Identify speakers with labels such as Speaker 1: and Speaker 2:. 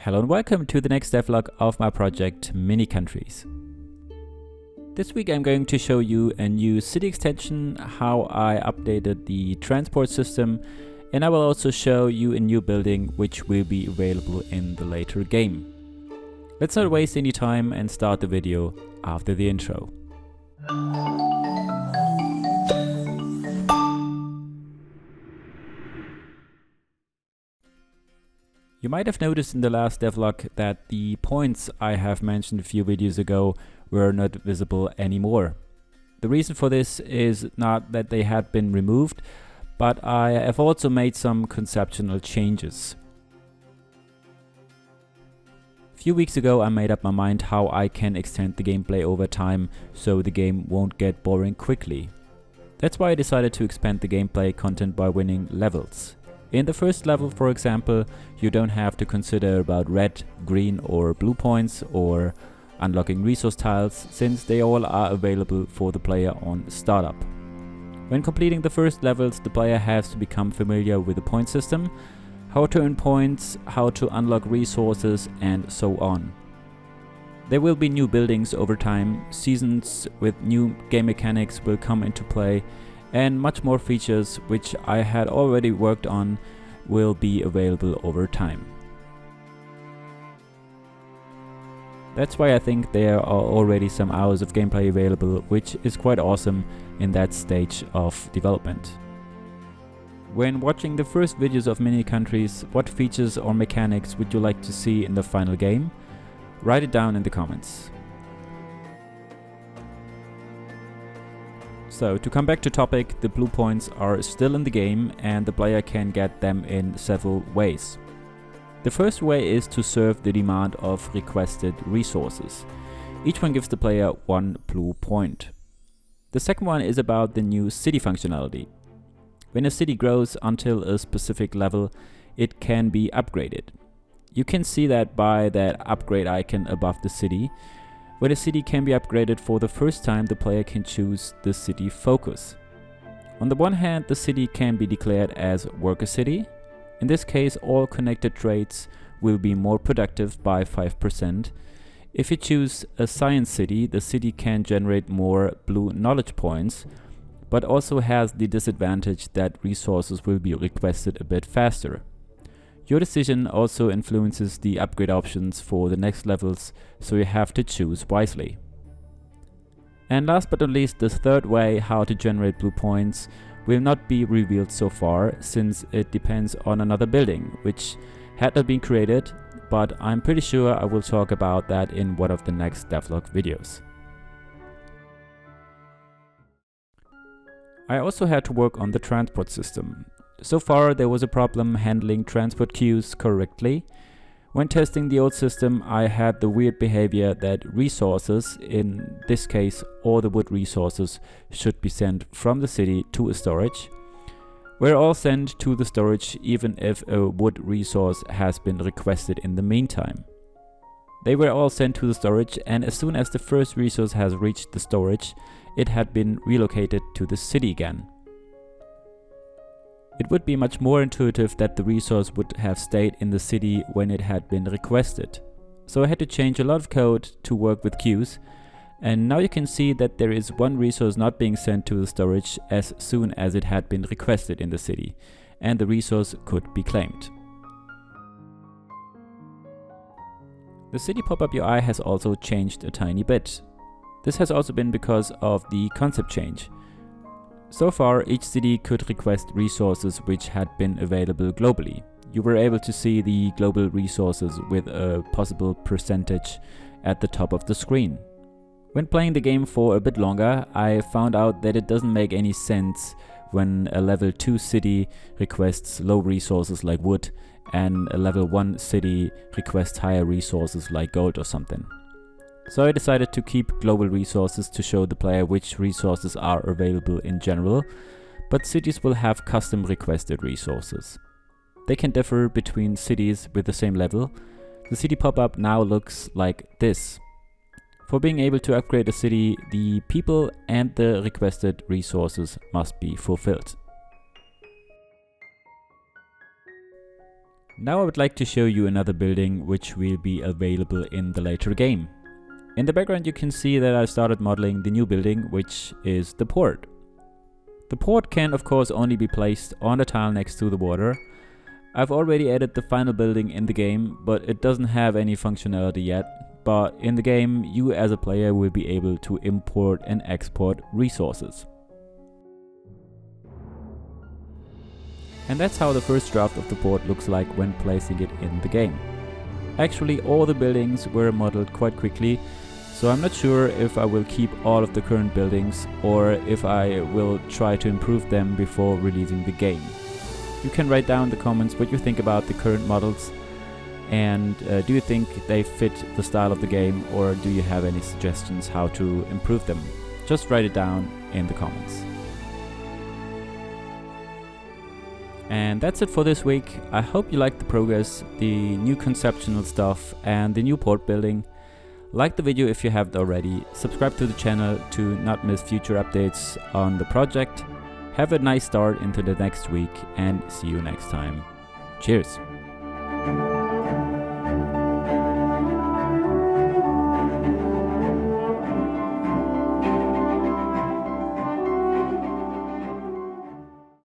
Speaker 1: Hello and welcome to the next devlog of my project Mini Countries. This week I'm going to show you a new city extension, how I updated the transport system, and I will also show you a new building which will be available in the later game. Let's not waste any time and start the video after the intro. You might have noticed in the last devlog that the points I have mentioned a few videos ago were not visible anymore. The reason for this is not that they had been removed, but I have also made some conceptual changes. A few weeks ago I made up my mind how I can extend the gameplay over time so the game won't get boring quickly. That's why I decided to expand the gameplay content by winning levels. In the first level, for example, you don't have to consider about red, green or blue points or unlocking resource tiles, since they all are available for the player on startup. When completing the first levels, the player has to become familiar with the point system, how to earn points, how to unlock resources and so on. There will be new buildings over time, seasons with new game mechanics will come into play, and much more features which I had already worked on will be available over time. That's why I think there are already some hours of gameplay available, which is quite awesome in that stage of development. When watching the first videos of Mini Countries, what features or mechanics would you like to see in the final game? Write it down in the comments. So, to come back to topic, the blue points are still in the game and the player can get them in several ways. The first way is to serve the demand of requested resources. Each one gives the player 1 blue point. The second one is about the new city functionality. When a city grows until a specific level, it can be upgraded. You can see that by that upgrade icon above the city. When a city can be upgraded for the first time, the player can choose the city focus. On the one hand, the city can be declared as worker city. In this case, all connected trades will be more productive by 5%. If you choose a science city, the city can generate more blue knowledge points, but also has the disadvantage that resources will be requested a bit faster. Your decision also influences the upgrade options for the next levels, so you have to choose wisely. And last but not least, the third way how to generate blue points will not be revealed so far, since it depends on another building, which had not been created, but I'm pretty sure I will talk about that in one of the next devlog videos. I also had to work on the transport system. So far there was a problem handling transport queues correctly. When testing the old system, I had the weird behavior that resources, in this case all the wood resources, should be sent from the city to a storage. Were all sent to the storage even if a wood resource has been requested in the meantime. They were all sent to the storage, and as soon as the first resource has reached the storage, it had been relocated to the city again. It would be much more intuitive that the resource would have stayed in the city when it had been requested. So I had to change a lot of code to work with queues, and now you can see that there is one resource not being sent to the storage as soon as it had been requested in the city, and the resource could be claimed. The city pop-up UI has also changed a tiny bit. This has also been because of the concept change. So far, each city could request resources which had been available globally. You were able to see the global resources with a possible percentage at the top of the screen. When playing the game for a bit longer, I found out that it doesn't make any sense when a level 2 city requests low resources like wood and a level 1 city requests higher resources like gold or something. So I decided to keep global resources to show the player which resources are available in general, but cities will have custom requested resources. They can differ between cities with the same level. The city pop-up now looks like this. For being able to upgrade a city, the people and the requested resources must be fulfilled. Now I would like to show you another building which will be available in the later game. In the background you can see that I started modeling the new building, which is the port. The port can of course only be placed on the tile next to the water. I've already added the final building in the game, but it doesn't have any functionality yet. But in the game, you as a player will be able to import and export resources. And that's how the first draft of the port looks like when placing it in the game. Actually, all the buildings were modeled quite quickly, so I'm not sure if I will keep all of the current buildings or if I will try to improve them before releasing the game. You can write down in the comments what you think about the current models, and do you think they fit the style of the game, or do you have any suggestions how to improve them? Just write it down in the comments. And that's it for this week. I hope you liked the progress, the new conceptional stuff and the new port building. Like the video if you haven't already, subscribe to the channel to not miss future updates on the project. Have a nice start into the next week and see you next time. Cheers!